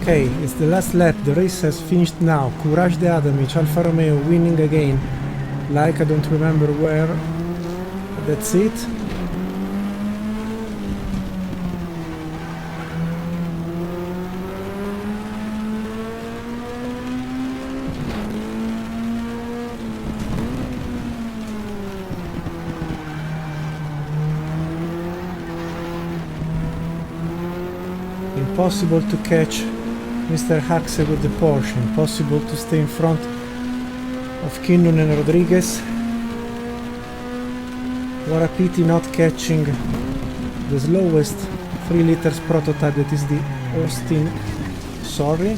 Okay, it's the last lap, the race has finished now. Courage de Adamic, Alfa Romeo winning again. Like I don't remember where. That's it. Impossible to catch Mr. Haxe with the Porsche, impossible to stay in front of Kinnunen and Rodriguez. What a pity not catching the slowest 3 liters prototype that is the Austin. Sorry?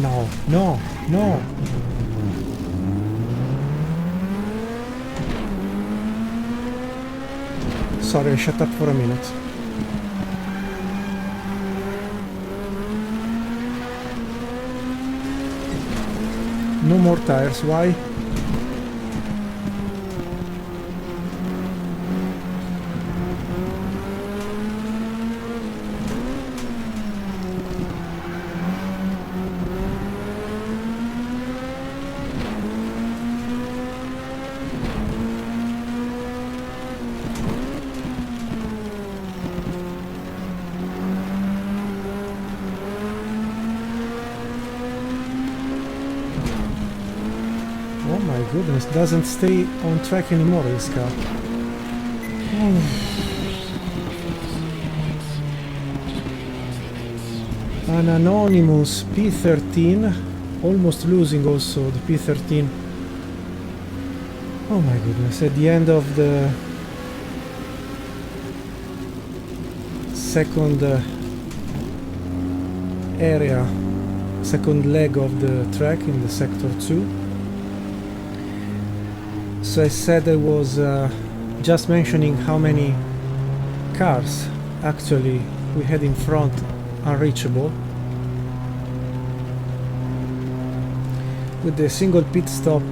No, no, no! Sorry, I shut up for a minute. No more tires, why? goodness, doesn't stay on track anymore, this car. An anonymous P13, almost losing also the P13. Oh my goodness, at the end of the second area, second leg of the track in the sector 2. So I said I was just mentioning how many cars actually we had in front unreachable. With the single pit stop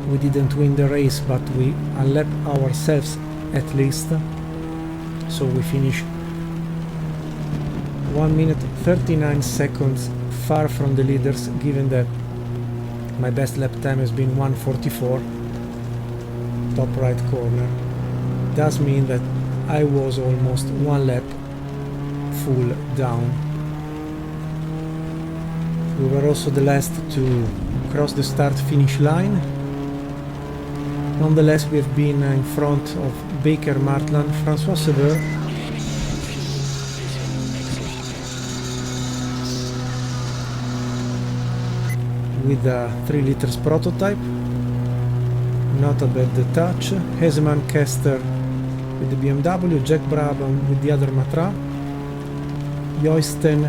we didn't win the race, but we unlapped ourselves at least, so we finished 1 minute 39 seconds far from the leaders, given that my best lap time has been 1:44. Top right corner does mean that I was almost 1 lap full down. We were also the last to cross the start-finish line. Nonetheless, we have been in front of Baker Martland, François Sever, with a 3 liters prototype. Not a bad touch. Hesemann Kester with the BMW, Jack Brabham with the other Matra, Joystein,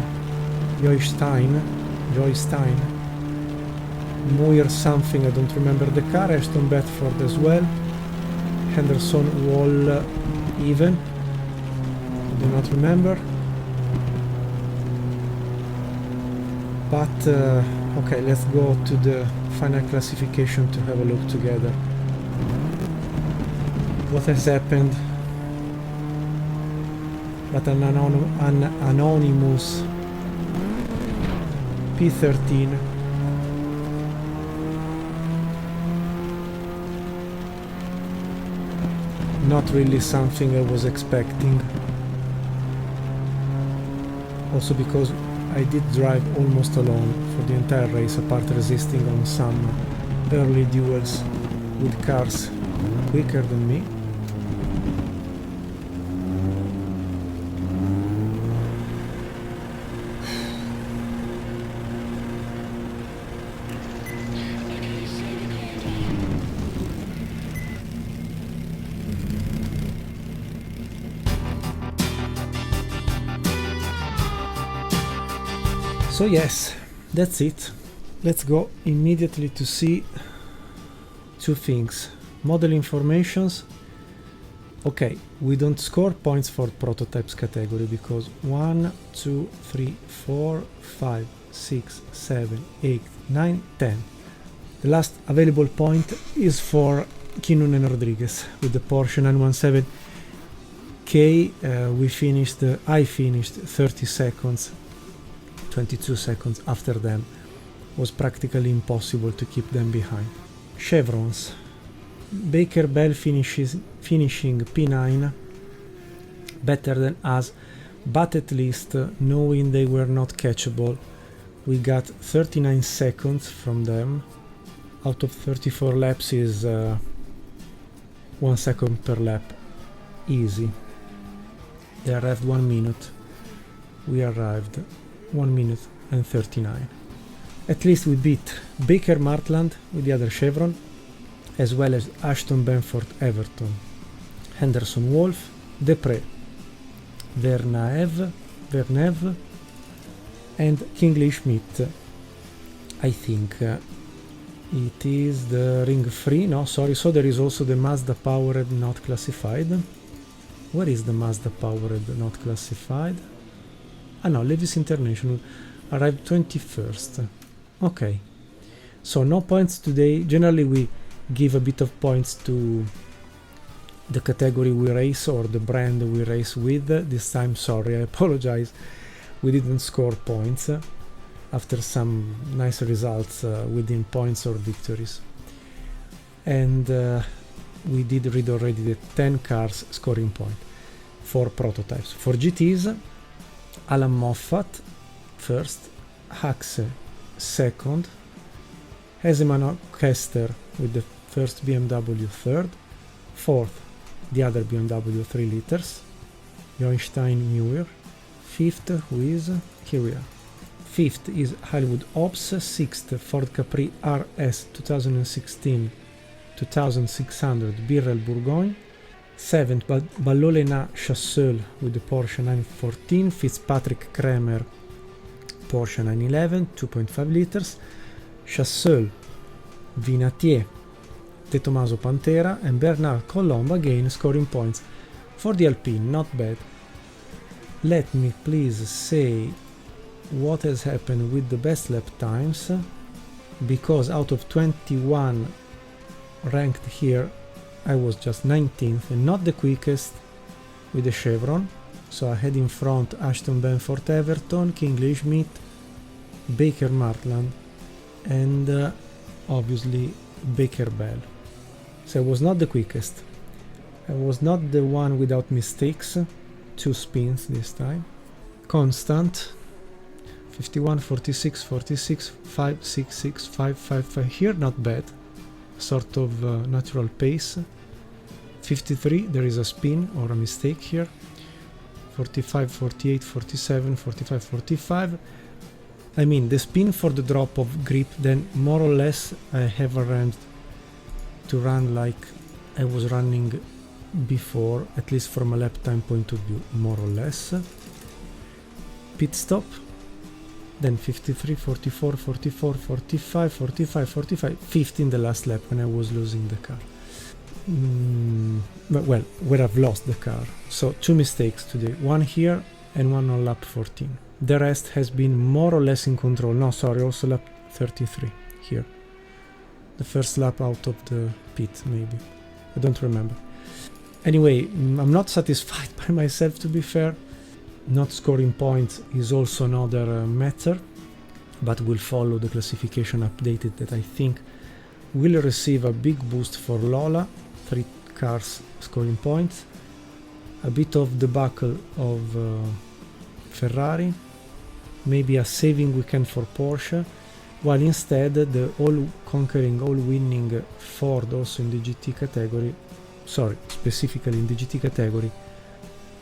Muir something, I don't remember the car, Ashton Bedford as well, Henderson Wall even, I do not remember. But okay, let's go to the final classification to have a look together. What has happened? But an anonymous P13 not really something I was expecting, also because I did drive almost alone for the entire race, apart resisting on some early duels with cars quicker than me. So yes, that's it. Let's go immediately to see two things. Model informations. Okay, we don't score points for prototypes category because 1, 2, 3, 4, 5, 6, 7, 8, 9, 10. The last available point is for Kinnunen Rodriguez with the Porsche 917 K. I finished 30 seconds, 22 seconds after them. Was practically impossible to keep them behind. Chevrons. Baker Bell finishing P9, better than us, but at least knowing they were not catchable, we got 39 seconds from them. Out of 34 laps is 1 second per lap, easy. They arrived 1 minute, we arrived 1 minute and 39. At least we beat Baker Martland with the other chevron, as well as Ashton Benford Everton, Henderson Wolf, Depre, Vernev, and Kingley Schmidt. I think it is the ring free, no, sorry, so there is also the Mazda powered not classified. Where is the Mazda powered not classified? Ah no, Levis International arrived 21st. Okay, so no points today. Generally we give a bit of points to the category we race or the brand we race with. This time, sorry, I apologize, we didn't score points after some nice results within points or victories. And we did read already the 10 cars scoring point for prototypes. For GTs, Alan Moffat first, Haxe second, Hesemann Kester with the first BMW third, fourth the other BMW 3 liters, Joinstein Muir, fifth who is, here we are, fifth is Hollywood Ops, sixth Ford Capri RS 2016 2600 Birrell Bourgogne, seventh Ballolena Chasseul with the Porsche 914, Fitzpatrick Kremer Porsche 911 2.5 liters, Chasseul Vinatier De Tomaso Pantera, and Bernard Colombo again scoring points for the Alpine. Not bad. Let me please say what has happened with the best lap times, because out of 21 ranked here I was just 19th and not the quickest with the chevron. So I had in front Ashton Benford Everton, Kingsley Schmidt, Baker Martland, and obviously Baker Bell. So I was not the quickest. I was not the one without mistakes. 2 spins this time. Constant 51, 46, 46, 5, 6, 6, 5, 5, 5. Here not bad. Sort of natural pace. 53, there is a spin or a mistake here. 45, 48, 47, 45, 45. I mean, the spin for the drop of grip, then more or less I have arranged to run like I was running before, at least from a lap time point of view, more or less. Pit stop, then 53, 44, 44, 45, 45, 45, 50 in the last lap when I was losing the car. Well, where I've lost the car. So 2 mistakes today, one here and one on lap 14. The rest has been more or less in control. No, sorry, also lap 33 here. The first lap out of the pit, maybe. I don't remember. Anyway, I'm not satisfied by myself, to be fair. Not scoring points is also another matter, but we'll follow the classification updated that I think will receive a big boost for Lola. 3 cars scoring points. A bit of debacle of Ferrari. Maybe a saving weekend for Porsche, while instead the all-conquering, all-winning Ford, also in the GT category, specifically in the GT category,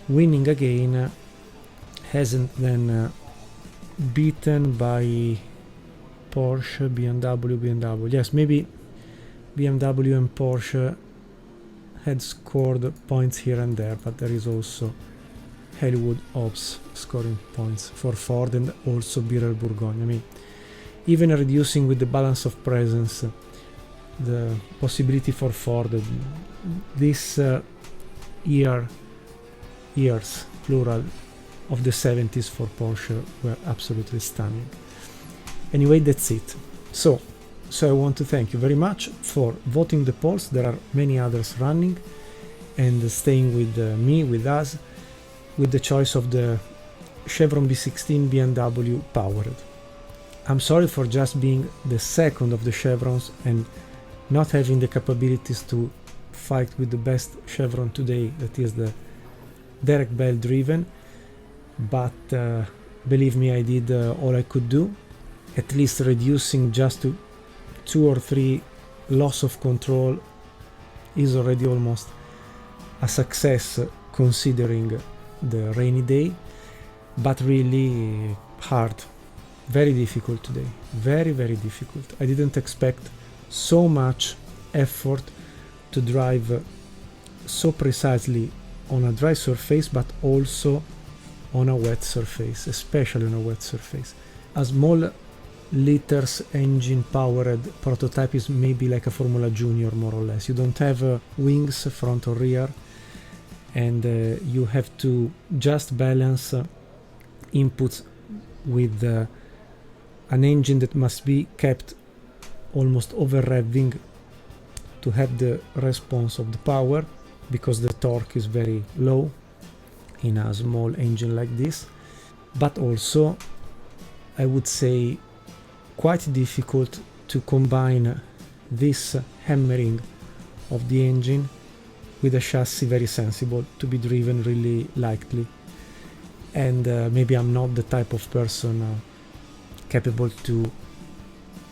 winning again, hasn't then beaten by Porsche, BMW. Yes, maybe BMW and Porsche had scored points here and there, but there is also Hollywood Ops scoring points for Ford and also Birrell Bourgogne. I mean, even reducing with the balance of presence the possibility for Ford, this years plural of the 70s for Porsche were absolutely stunning. Anyway, that's it. So I want to thank you very much for voting the polls. There are many others running and staying with me, with us, with the choice of the Chevron B16 BMW powered. I'm sorry for just being the second of the Chevrons and not having the capabilities to fight with the best Chevron today, that is the Derek Bell driven, but believe me, I did all I could do, at least reducing just to 2 or 3 loss of control is already almost a success considering the rainy day, but really hard, very difficult today, very difficult. I didn't expect so much effort to drive so precisely on a dry surface, but also on a wet surface, especially on a wet surface. A small liters engine powered prototype is maybe like a Formula Junior, more or less. You don't have wings front or rear, and you have to just balance inputs with an engine that must be kept almost over revving to have the response of the power, because the torque is very low in a small engine like this, but also I would say quite difficult to combine this hammering of the engine with a chassis very sensible to be driven really lightly. And maybe I'm not the type of person capable to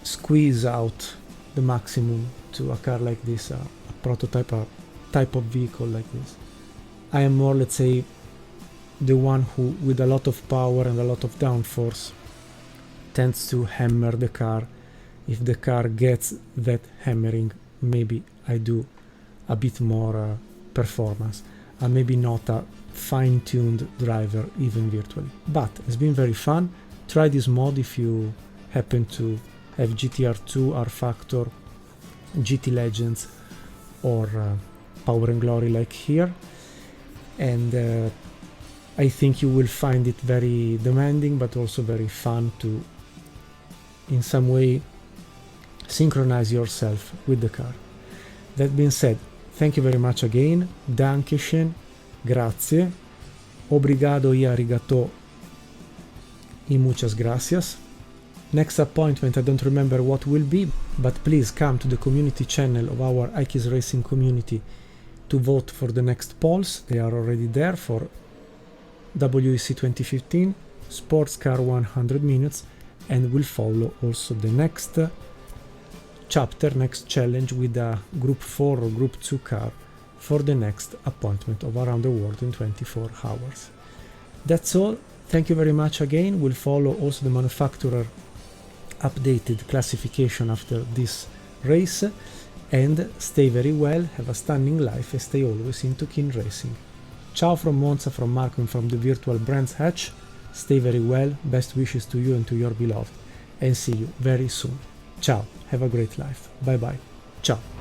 squeeze out the maximum to a car like this, a prototype, a type of vehicle like this. I am more, let's say, the one who, with a lot of power and a lot of downforce, tends to hammer the car. If the car gets that hammering, maybe I do a bit more performance. I'm maybe not a fine-tuned driver, even virtually. But it's been very fun. Try this mod if you happen to have GTR2, R Factor, GT Legends, or Power and Glory like here. And I think you will find it very demanding, but also very fun to, in some way, synchronize yourself with the car. That being said, thank you very much again. Dankeschön, grazie, obrigado y arigato, y muchas gracias. Next appointment, I don't remember what will be, but please come to the community channel of our iKeysRacing community to vote for the next polls. They are already there for WEC 2015, Sports Car 100 minutes, and we'll follow also the next chapter, next challenge with a Group 4 or Group 2 car for the next appointment of Around the World in 24 hours. That's all. Thank you very much again. We'll follow also the manufacturer updated classification after this race, and stay very well, have a stunning life, and stay always into keen racing. Ciao from Monza, from Marco, and from the virtual brandshatch. Stay very well, best wishes to you and to your beloved, and see you very soon. Ciao, have a great life. Bye bye. Ciao.